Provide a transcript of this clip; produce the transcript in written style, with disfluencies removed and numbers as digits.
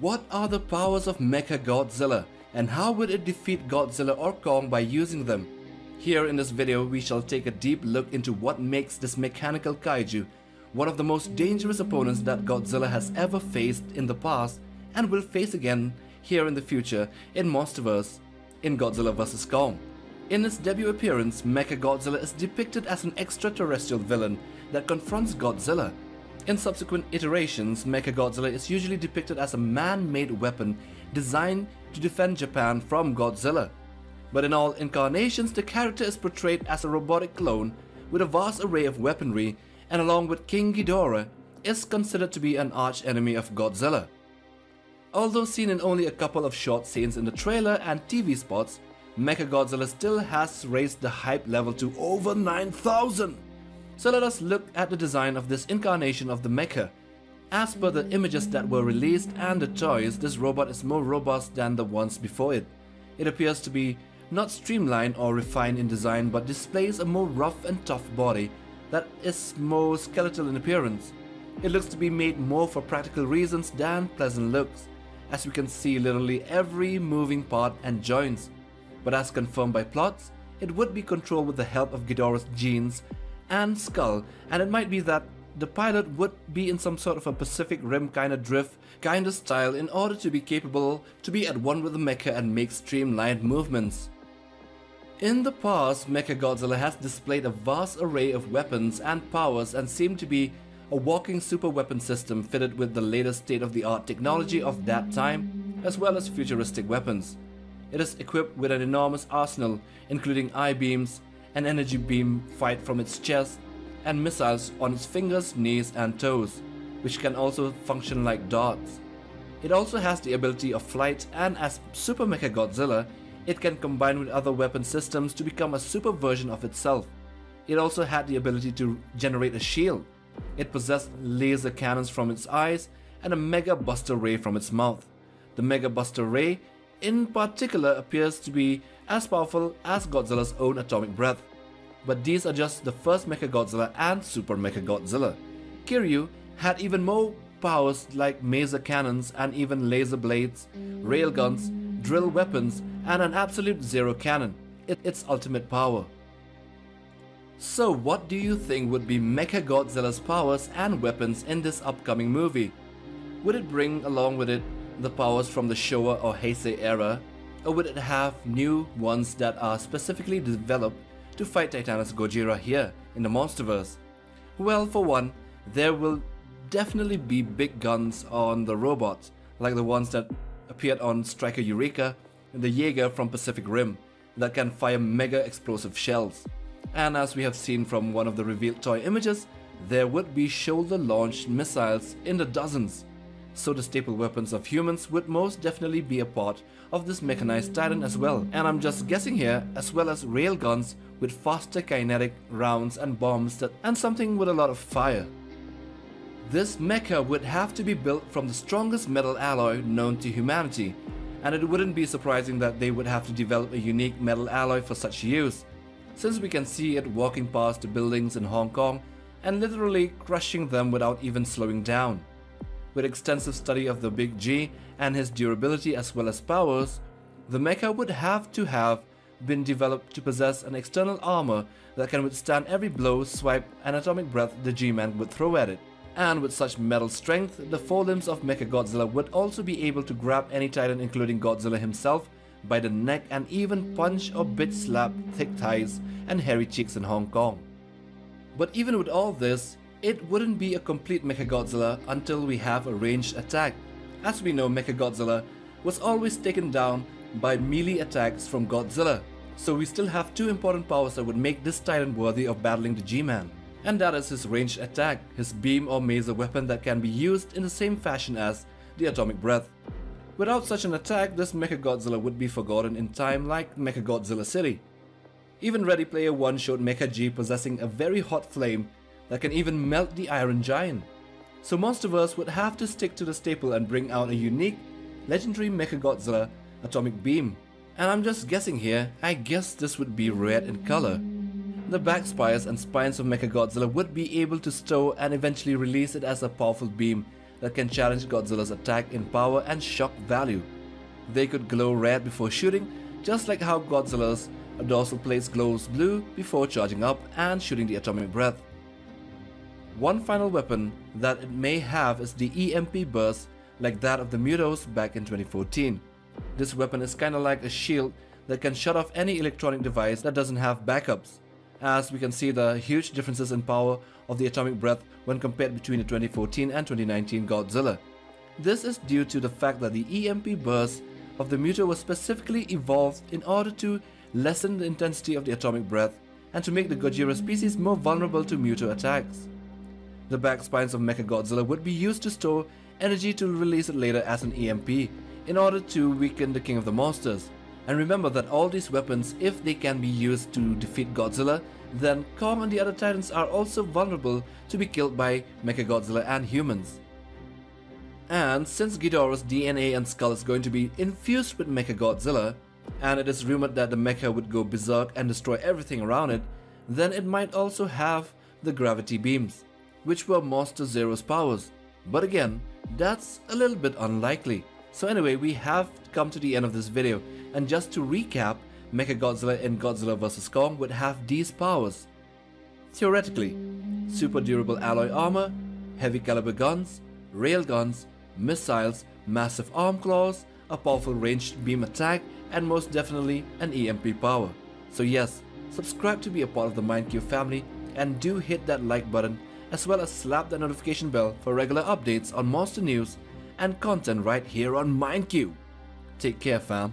What are the powers of Mechagodzilla, and how would it defeat Godzilla or Kong by using them? Here in this video we shall take a deep look into what makes this mechanical kaiju one of the most dangerous opponents that Godzilla has ever faced in the past and will face again here in the future in Monsterverse in Godzilla vs. Kong. In its debut appearance, Mechagodzilla is depicted as an extraterrestrial villain that confronts Godzilla. In subsequent iterations, Mechagodzilla is usually depicted as a man-made weapon designed to defend Japan from Godzilla. But in all incarnations, the character is portrayed as a robotic clone with a vast array of weaponry, and along with King Ghidorah, is considered to be an arch-enemy of Godzilla. Although seen in only a couple of short scenes in the trailer and TV spots, Mechagodzilla still has raised the hype level to over 9,000! So let us look at the design of this incarnation of the mecha. As per the images that were released and the toys, this robot is more robust than the ones before it. It appears to be not streamlined or refined in design, but displays a more rough and tough body that is more skeletal in appearance. It looks to be made more for practical reasons than pleasant looks, as we can see literally every moving part and joints. But as confirmed by plots, it would be controlled with the help of Ghidorah's genes and skull, and it might be that the pilot would be in some sort of a Pacific Rim kinda drift kinda style in order to be capable to be at one with the mecha and make streamlined movements. In the past, Mechagodzilla has displayed a vast array of weapons and powers and seemed to be a walking super weapon system fitted with the latest state-of-the-art technology of that time, as well as futuristic weapons. It is equipped with an enormous arsenal, including eyebeams, an energy beam fight from its chest, and missiles on its fingers, knees and toes, which can also function like darts. It also has the ability of flight, and as supermechagodzilla, it can combine with other weapon systems to become a super version of itself. It also had the ability to generate a shield. It possessed laser cannons from its eyes and a Mega Buster Ray from its mouth. The Mega Buster Ray in particular appears to be as powerful as Godzilla's own atomic breath. But these are just the first Mechagodzilla and Super Mechagodzilla. Kiryu had even more powers like maser cannons and even laser blades, railguns, drill weapons, and an absolute zero cannon, its ultimate power. So what do you think would be Mechagodzilla's powers and weapons in this upcoming movie? Would it bring along with it the powers from the Showa or Heisei era, or would it have new ones that are specifically developed to fight Titanus Gojira here in the Monsterverse? Well, for one, there will definitely be big guns on the robots, like the ones that appeared on Striker Eureka and the Jaeger from Pacific Rim, that can fire mega explosive shells. And as we have seen from one of the revealed toy images, there would be shoulder-launched missiles in the dozens. So the staple weapons of humans would most definitely be a part of this mechanized titan as well. And I'm just guessing here, as well as railguns with faster kinetic rounds and bombs and something with a lot of fire. This mecha would have to be built from the strongest metal alloy known to humanity, and it wouldn't be surprising that they would have to develop a unique metal alloy for such use, since we can see it walking past the buildings in Hong Kong and literally crushing them without even slowing down. With extensive study of the Big G and his durability as well as powers, the mecha would have to have been developed to possess an external armor that can withstand every blow, swipe and atomic breath the G-Man would throw at it. And with such metal strength, the forelimbs of Mechagodzilla would also be able to grab any titan, including Godzilla himself, by the neck and even punch or bitch slap thick thighs and hairy cheeks in Hong Kong. But even with all this, it wouldn't be a complete Mechagodzilla until we have a ranged attack. As we know, Mechagodzilla was always taken down by melee attacks from Godzilla, so we still have two important powers that would make this titan worthy of battling the G-Man. And that is his ranged attack, his beam or maser weapon that can be used in the same fashion as the atomic breath. Without such an attack, this Mechagodzilla would be forgotten in time like Mechagodzilla City. Even Ready Player One showed Mecha G possessing a very hot flame that can even melt the Iron Giant. So Monsterverse would have to stick to the staple and bring out a unique, legendary Mechagodzilla atomic beam. And I'm just guessing here, I guess this would be red in color. The back spires and spines of Mechagodzilla would be able to stow and eventually release it as a powerful beam that can challenge Godzilla's attack in power and shock value. They could glow red before shooting, just like how Godzilla's dorsal plates glows blue before charging up and shooting the atomic breath. One final weapon that it may have is the Emp Burst, like that of the Mutos back in 2014. This weapon is kinda like a shield that can shut off any electronic device that doesn't have backups, as we can see the huge differences in power of the atomic breath when compared between the 2014 and 2019 Godzilla. This is due to the fact that the Emp Burst of the Muto was specifically evolved in order to lessen the intensity of the atomic breath and to make the Gojira species more vulnerable to Muto attacks. The back spines of Mechagodzilla would be used to store energy to release it later as an EMP in order to weaken the king of the monsters. And remember that all these weapons, if they can be used to defeat Godzilla, then Kong and the other titans are also vulnerable to be killed by Mechagodzilla and humans. And since Ghidorah's DNA and skull is going to be infused with Mechagodzilla, and it is rumored that the mecha would go berserk and destroy everything around it, then it might also have the gravity beams, which were Monster Zero's powers. But again, that's a little bit unlikely. So anyway, we have come to the end of this video, and just to recap, Mechagodzilla in Godzilla vs. Kong would have these powers. Theoretically, super durable alloy armor, heavy caliber guns, railguns, missiles, massive arm claws, a powerful ranged beam attack, and most definitely an EMP power. So yes, subscribe to be a part of the MIndQ family, and do hit that like button, as well as slap that notification bell for regular updates on monster news and content right here on MIndQ. Take care, fam.